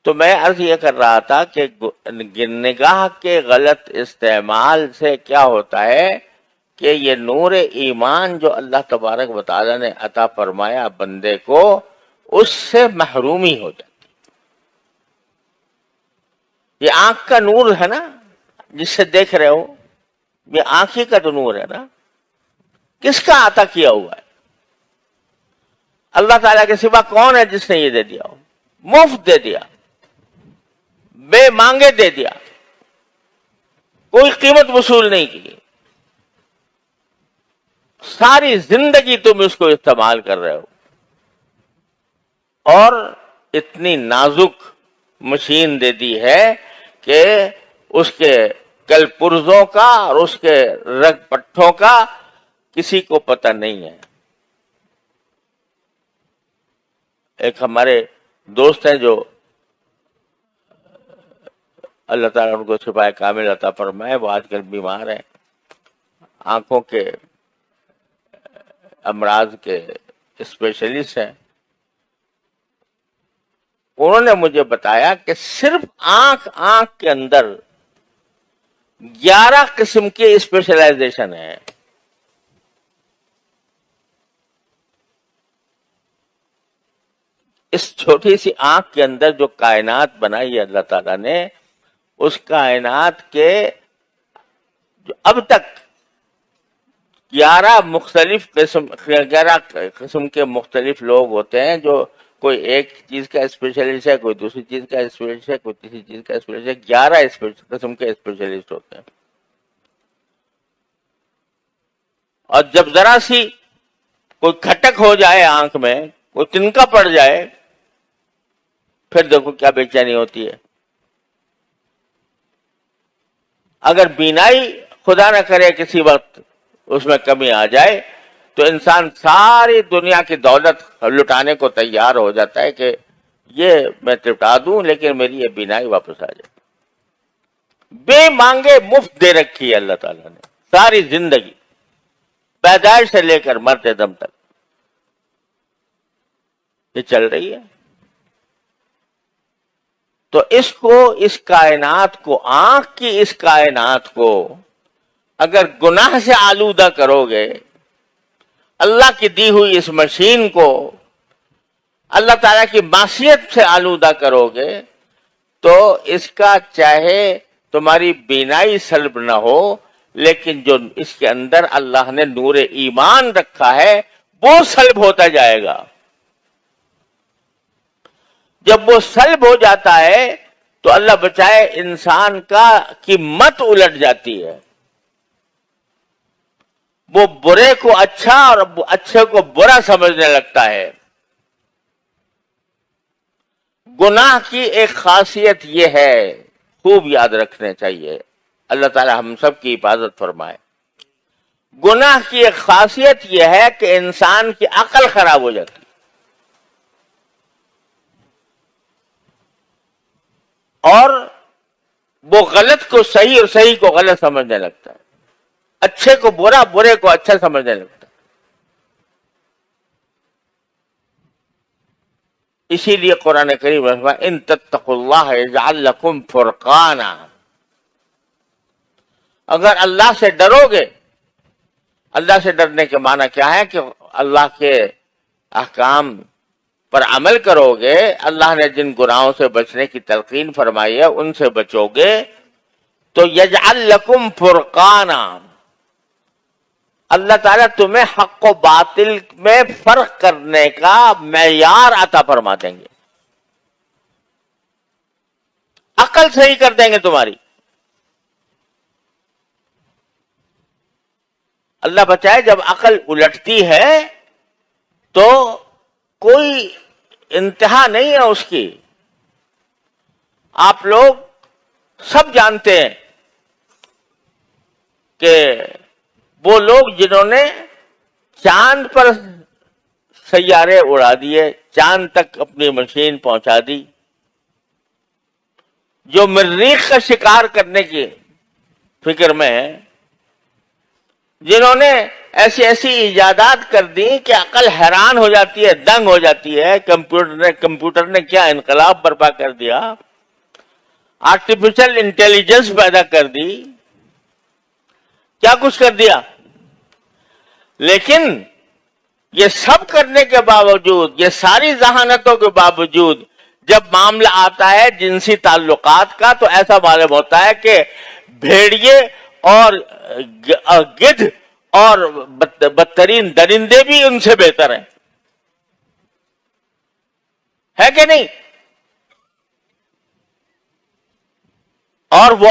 تو میں عرض یہ کر رہا تھا کہ نگاہ کے غلط استعمال سے کیا ہوتا ہے کہ یہ نور ایمان جو اللہ تبارک و تعالیٰ نے عطا فرمایا بندے کو، اس سے محرومی ہو جاتی. یہ آنکھ کا نور ہے نا جس سے دیکھ رہے ہو، یہ آنکھ ہی کا تو نور ہے نا. کس کا عطا کیا ہوا ہے؟ اللہ تعالیٰ کے سوا کون ہے جس نے یہ دے دیا ہو؟ مفت دے دیا، بے مانگے دے دیا، کوئی قیمت وصول نہیں کی. ساری زندگی تم اس کو استعمال کر رہے ہو، اور اتنی نازک مشین دے دی ہے کہ اس کے کل پرزوں کا اور اس کے رگ پٹھوں کا کسی کو پتہ نہیں ہے. ایک ہمارے دوست ہیں جو اللہ تعالیٰ ان کو شفائے کامل عطا فرمائے، وہ آج کل بیمار ہیں، آنکھوں کے امراض کے اسپیشلسٹ ہیں. انہوں نے مجھے بتایا کہ صرف آنکھ کے اندر 11 قسم کی اسپیشلائزیشن ہے. اس چھوٹی سی آنکھ کے اندر جو کائنات بنائی ہے اللہ تعالیٰ نے، اس کائنات کے جو اب تک 11 قسم کے مختلف لوگ ہوتے ہیں، جو کوئی ایک چیز کا اسپیشلسٹ ہے، کوئی دوسری چیز کا اسپیشلسٹ ہے، کوئی تیسری چیز کا اسپیشلسٹ ہے. 11 قسم کے اسپیشلسٹ ہوتے ہیں. اور جب ذرا سی کوئی کھٹک ہو جائے آنکھ میں، کوئی تنکا پڑ جائے، پھر دیکھو کیا بے چینی ہوتی ہے. اگر بینائی خدا نہ کرے کسی وقت اس میں کمی آ جائے تو انسان ساری دنیا کی دولت لٹانے کو تیار ہو جاتا ہے کہ یہ میں لٹا دوں لیکن میری یہ بینائی واپس آ جائے. بے مانگے مفت دے رکھی ہے اللہ تعالیٰ نے ساری زندگی، پیدائش سے لے کر مرتے دم تک یہ چل رہی ہے. تو اس کائنات کو، آنکھ کی اس کائنات کو اگر گناہ سے آلودہ کرو گے، اللہ کی دی ہوئی اس مشین کو اللہ تعالیٰ کی معصیت سے آلودہ کرو گے، تو اس کا چاہے تمہاری بینائی سلب نہ ہو، لیکن جو اس کے اندر اللہ نے نور ایمان رکھا ہے وہ سلب ہوتا جائے گا. جب وہ سلب ہو جاتا ہے تو اللہ بچائے انسان کی مت الٹ جاتی ہے. وہ برے کو اچھا اور اچھے کو برا سمجھنے لگتا ہے. گناہ کی ایک خاصیت یہ ہے، خوب یاد رکھنے چاہیے، اللہ تعالی ہم سب کی حفاظت فرمائے. گناہ کی ایک خاصیت یہ ہے کہ انسان کی عقل خراب ہو جاتی ہے، اور وہ غلط کو صحیح اور صحیح کو غلط سمجھنے لگتا ہے، اچھے کو برا، برے کو اچھا سمجھنے لگتا ہے. اسی لیے قرآن کریم میں ان تتقوا اللہ یجعل لکم فرقانا، اگر اللہ سے ڈرو گے، اللہ سے ڈرنے کے معنی کیا ہے کہ اللہ کے احکام پر عمل کرو گے، اللہ نے جن گناہوں سے بچنے کی تلقین فرمائی ہے ان سے بچو گے، تو یجعل لکم فرقانا، اللہ تعالیٰ تمہیں حق و باطل میں فرق کرنے کا معیار عطا فرما دیں گے، عقل صحیح کر دیں گے تمہاری. اللہ بچائے جب عقل الٹتی ہے تو کوئی انتہا نہیں ہے اس کی. آپ لوگ سب جانتے ہیں کہ وہ لوگ جنہوں نے چاند پر سیارے اڑا دیے، چاند تک اپنی مشین پہنچا دی، جو مریخ کا شکار کرنے کی فکر میں ہے، جنہوں نے ایسی ایسی ایجادات کر دی کہ عقل حیران ہو جاتی ہے، دنگ ہو جاتی ہے. کمپیوٹر نے کیا انقلاب برپا کر دیا، آرٹیفیشل انٹیلیجنس پیدا کر دی، کیا کچھ کر دیا. لیکن یہ سب کرنے کے باوجود، یہ ساری ذہانتوں کے باوجود، جب معاملہ آتا ہے جنسی تعلقات کا تو ایسا معلوم ہوتا ہے کہ بھیڑیے اور گدھ اور بدترین درندے بھی ان سے بہتر ہیں. ہے کہ نہیں؟ اور وہ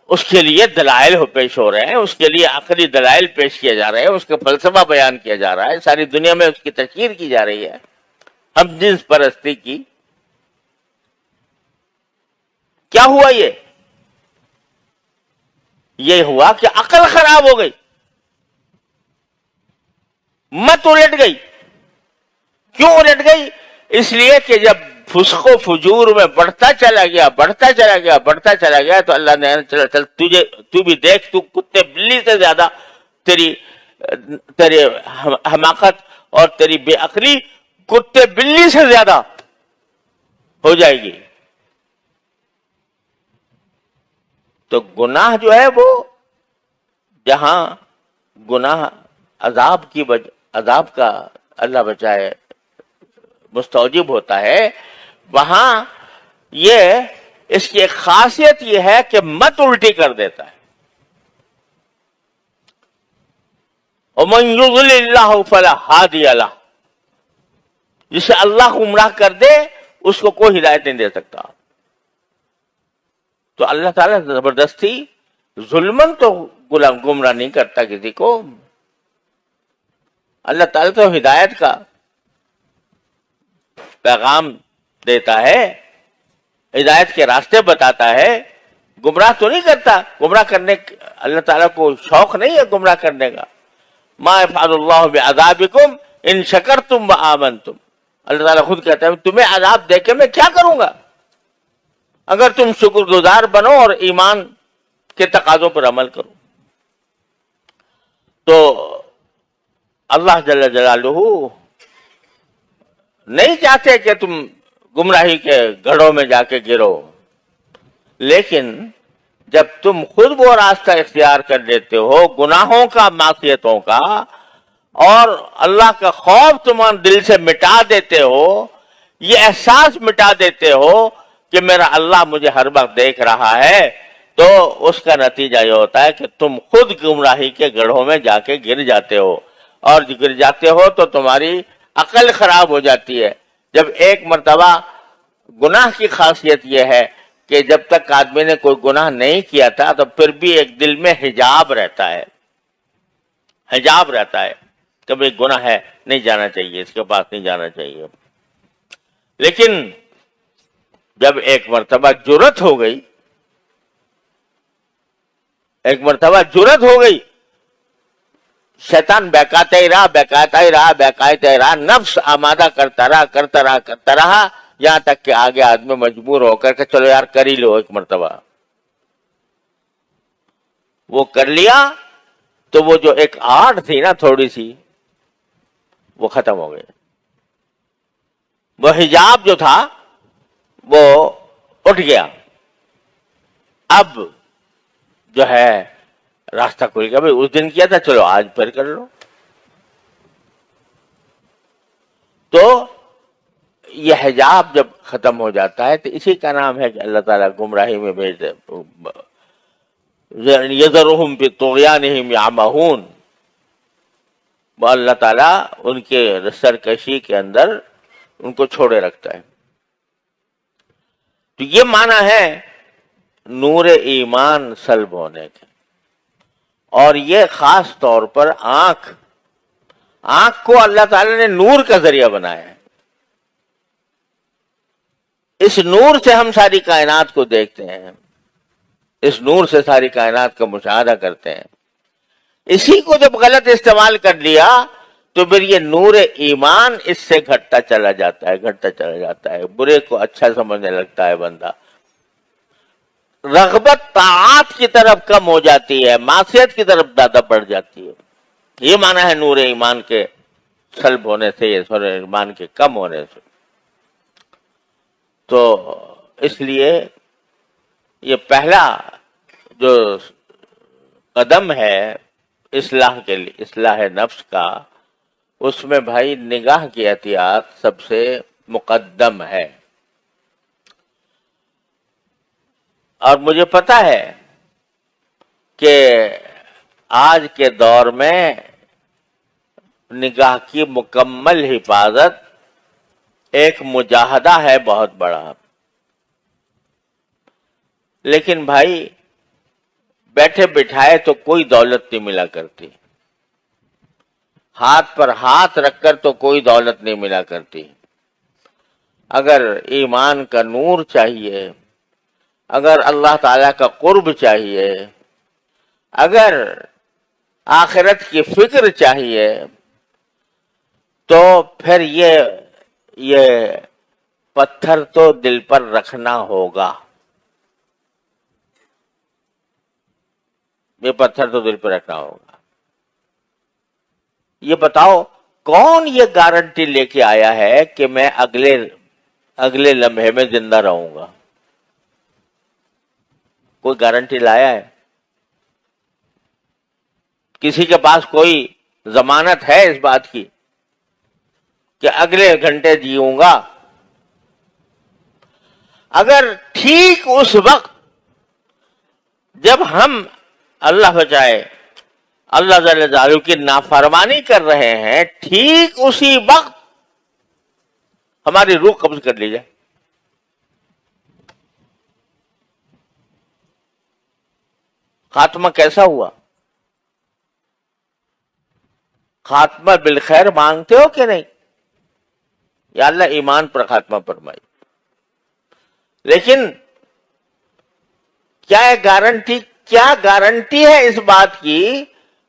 اس کے لیے دلائل پیش ہو رہے ہیں، اس کے لیے عقلی دلائل پیش کیے جا رہے ہیں، اس کا فلسفہ بیان کیا جا رہا ہے، ساری دنیا میں اس کی تشہیر کی جا رہی ہے، ہم جنس پرستی کی. کیا ہوا؟ یہ ہوا کہ عقل خراب ہو گئی، مت الٹ گئی. کیوں الٹ گئی؟ اس لیے کہ جب فسق و فجور میں بڑھتا چلا گیا تو اللہ نے چل تو بھی دیکھ، تو کتے بلی سے زیادہ تیری حماقت اور تیری بے عقلی کتے بلی سے زیادہ ہو جائے گی. تو گناہ جو ہے وہ جہاں گناہ عذاب کا اللہ بچائے مستوجب ہوتا ہے، وہاں اس کی ایک خاصیت یہ ہے کہ مت الٹی کر دیتا ہے. وَمَن يُضْلِلِ اللَّهُ فَلَا هَادِيَ لَهُ، جسے اللہ گمراہ کر دے اس کو کوئی ہدایت نہیں دے سکتا. تو اللہ تعالیٰ زبردستی ظلمن تو گمراہ نہیں کرتا کسی کو. اللہ تعالیٰ تو ہدایت کا پیغام دیتا ہے، ہدایت کے راستے بتاتا ہے، گمراہ تو نہیں کرتا. گمراہ کرنے اللہ تعالیٰ کو شوق نہیں ہے گمراہ کرنے کا. ما يفعل اللہ بعذابکم ان شکرتم وآمنتم، اللہ تعالیٰ خود کہتا ہے تمہیں عذاب دے کے میں کیا کروں گا اگر تم شکر گزار بنو اور ایمان کے تقاضوں پر عمل کرو. تو اللہ جل جلالہ نہیں چاہتے کہ تم گمراہی کے گڑھوں میں جا کے گرو، لیکن جب تم خود وہ راستہ اختیار کر لیتے ہو گناہوں کا، معصیتوں کا، اور اللہ کا خوف تمہارے دل سے مٹا دیتے ہو، یہ احساس مٹا دیتے ہو کہ میرا اللہ مجھے ہر وقت دیکھ رہا ہے، تو اس کا نتیجہ یہ ہوتا ہے کہ تم خود گمراہی کے گڑھوں میں جا کے گر جاتے ہو، اور گر جاتے ہو تو تمہاری عقل خراب ہو جاتی ہے. جب ایک مرتبہ گناہ کی خاصیت یہ ہے کہ جب تک آدمی نے کوئی گناہ نہیں کیا تھا تو پھر بھی ایک دل میں حجاب رہتا ہے، کہ بھئی گناہ ہے، نہیں جانا چاہیے، اس کے پاس نہیں جانا چاہیے. لیکن جب ایک مرتبہ جرأت ہو گئی، شیطان بہکاتا ہی رہا، نفس آمادہ کرتا رہا یہاں تک کہ آگے آدمی مجبور ہو کر کہ چلو یار کر ہی لو. ایک مرتبہ وہ کر لیا تو وہ جو ایک آڑ تھی نا تھوڑی سی، وہ ختم ہو گئی. وہ حجاب جو تھا وہ اٹھ گیا. اب جو ہے راستہ کھل گیا، بھائی اس دن کیا تھا چلو آج پھر کر لو. تو یہ حجاب جب ختم ہو جاتا ہے تو اسی کا نام ہے کہ اللہ تعالیٰ گمراہی میں بھیج دے. یذرہم فی طغیانہم یعمہون، وہ اللہ تعالیٰ ان کے سرکشی کے اندر ان کو چھوڑے رکھتا ہے. تو یہ معنی ہے نور ایمان سلب ہونے کے. اور یہ خاص طور پر آنکھ کو اللہ تعالیٰ نے نور کا ذریعہ بنایا ہے. اس نور سے ہم ساری کائنات کو دیکھتے ہیں، اس نور سے ساری کائنات کا مشاہدہ کرتے ہیں. اسی کو جب غلط استعمال کر لیا تو پھر یہ نور ایمان اس سے گھٹتا چلا جاتا ہے. برے کو اچھا سمجھنے لگتا ہے بندہ، رغبت طاعات کی طرف کم ہو جاتی ہے، معصیت کی طرف زیادہ بڑھ جاتی ہے. یہ معنی ہے نور ایمان کے سلب ہونے سے، یہ سور ایمان کے کم ہونے سے۔ تو اس لیے یہ پہلا جو قدم ہے اصلاح کے لیے، اصلاح نفس کا، اس میں بھائی نگاہ کی احتیاط سب سے مقدم ہے۔ اور مجھے پتا ہے کہ آج کے دور میں نگاہ کی مکمل حفاظت ایک مجاہدہ ہے بہت بڑا، لیکن بھائی بیٹھے بٹھائے تو کوئی دولت نہیں ملا کرتی، ہاتھ پر ہاتھ رکھ کر تو کوئی دولت نہیں ملا کرتی۔ اگر ایمان کا نور چاہیے، اگر اللہ تعالی کا قرب چاہیے، اگر آخرت کی فکر چاہیے، تو پھر یہ پتھر تو دل پر رکھنا ہوگا، یہ پتھر تو دل پر رکھنا ہوگا۔ یہ بتاؤ کون یہ گارنٹی لے کے آیا ہے کہ میں اگلے لمحے میں زندہ رہوں گا؟ کوئی گارنٹی لایا ہے؟ کسی کے پاس کوئی ضمانت ہے اس بات کی کہ اگلے گھنٹے جیوں گا؟ اگر ٹھیک اس وقت جب ہم، اللہ بچائے، اللہ جل جلالہ کی نافرمانی کر رہے ہیں، ٹھیک اسی وقت ہماری روح قبض کر لی جائے، خاتمہ کیسا ہوا؟ خاتمہ بالخیر مانگتے ہو کہ نہیں؟ یا اللہ ایمان پر خاتمہ فرمائی، لیکن کیا گارنٹی ہے اس بات کی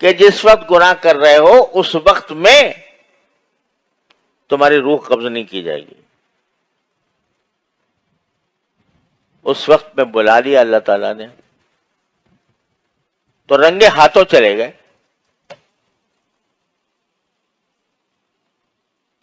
کہ جس وقت گناہ کر رہے ہو اس وقت میں تمہاری روح قبض نہیں کی جائے گی؟ اس وقت میں بلا لیا اللہ تعالیٰ نے تو رنگے ہاتھوں چلے گئے،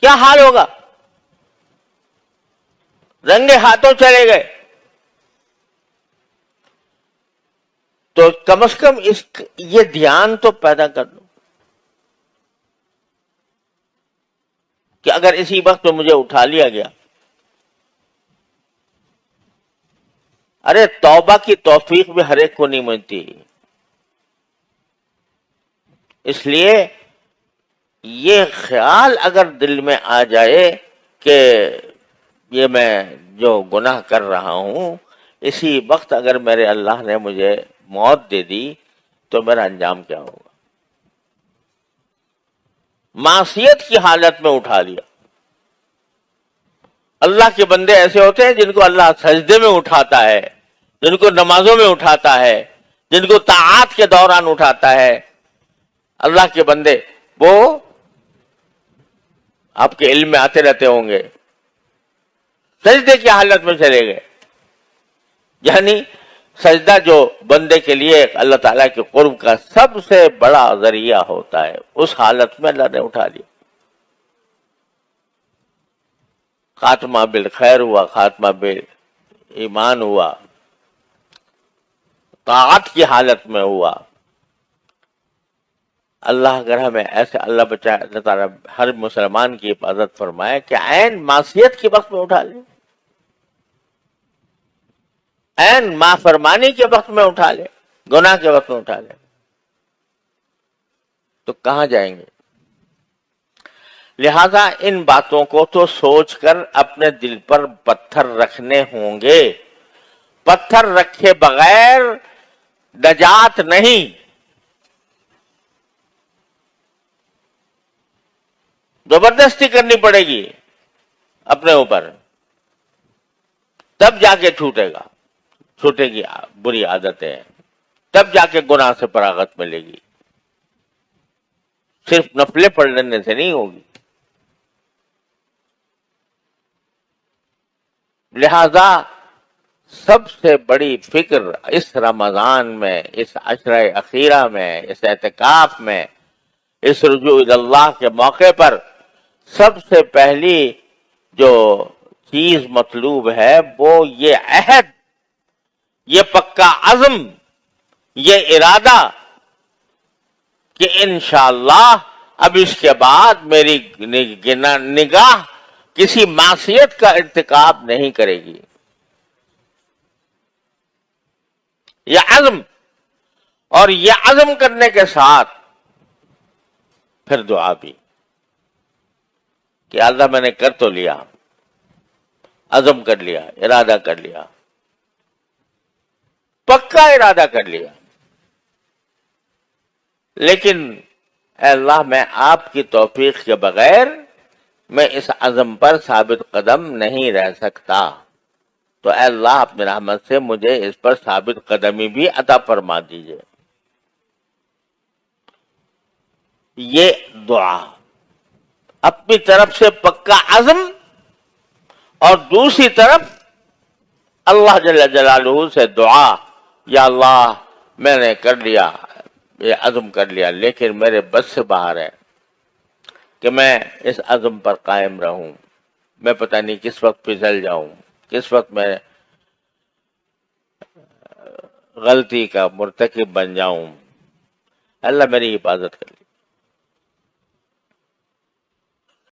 کیا حال ہوگا؟ رنگے ہاتھوں چلے گئے تو کم از کم یہ دھیان تو پیدا کر لو کہ اگر اسی وقت میں مجھے اٹھا لیا گیا، ارے توبہ کی توفیق بھی ہر ایک کو نہیں ملتی، اس لیے یہ خیال اگر دل میں آ جائے کہ یہ میں جو گناہ کر رہا ہوں، اسی وقت اگر میرے اللہ نے مجھے موت دے دی تو میرا انجام کیا ہوگا؟ معصیت کی حالت میں اٹھا لیا۔ اللہ کے بندے ایسے ہوتے ہیں جن کو اللہ سجدے میں اٹھاتا ہے، جن کو نمازوں میں اٹھاتا ہے، جن کو طاعات کے دوران اٹھاتا ہے۔ اللہ کے بندے وہ آپ کے علم میں آتے رہتے ہوں گے، سجدے کی حالت میں چلے گئے، یعنی سجدہ جو بندے کے لیے اللہ تعالیٰ کے قرب کا سب سے بڑا ذریعہ ہوتا ہے، اس حالت میں اللہ نے اٹھا لیا۔ خاتمہ بالخیر ہوا، خاتمہ بالایمان ہوا، طاعت کی حالت میں ہوا۔ اللہ اگر ہمیں ایسے، اللہ بچائے، اللہ تعالیٰ ہر مسلمان کی حفاظت فرمائے کہ عین معصیت کے وقت میں اٹھا لے، عین نافرمانی کے وقت میں اٹھا لے، گناہ کے وقت میں اٹھا لے، تو کہاں جائیں گے؟ لہذا ان باتوں کو تو سوچ کر اپنے دل پر پتھر رکھنے ہوں گے، پتھر رکھے بغیر نجات نہیں، زبردستی کرنی پڑے گی اپنے اوپر، تب جا کے چھوٹے گی بری عادتیں، تب جا کے گناہ سے فراغت ملے گی، صرف نفلیں پڑھ لینے سے نہیں ہوگی۔ لہذا سب سے بڑی فکر اس رمضان میں، اس عشرہ اخیرہ میں، اس اعتکاف میں اس رجوع اللہ کے موقع پر سب سے پہلی جو چیز مطلوب ہے وہ یہ عہد، یہ پکا عزم، یہ ارادہ کہ انشاءاللہ اب اس کے بعد میری نگاہ کسی معصیت کا ارتکاب نہیں کرے گی. یہ عزم، اور یہ عزم کرنے کے ساتھ پھر دعا بھی کہ اللہ میں نے کر تو لیا، عزم کر لیا، ارادہ کر لیا، پکا ارادہ کر لیا، لیکن اے اللہ میں آپ کی توفیق کے بغیر میں اس عزم پر ثابت قدم نہیں رہ سکتا، تو اے اللہ اپنی رحمت سے مجھے اس پر ثابت قدمی بھی عطا فرما دیجئے. یہ دعا اپنی طرف سے پکا عزم، اور دوسری طرف اللہ جل جلالہ سے دعا، یا اللہ میں نے کر لیا، یہ عزم کر لیا، لیکن میرے بس سے باہر ہے کہ میں اس عزم پر قائم رہوں. میں پتہ نہیں کس وقت پھسل جاؤں، کس وقت میں غلطی کا مرتکب بن جاؤں. اللہ میری حفاظت کر لے.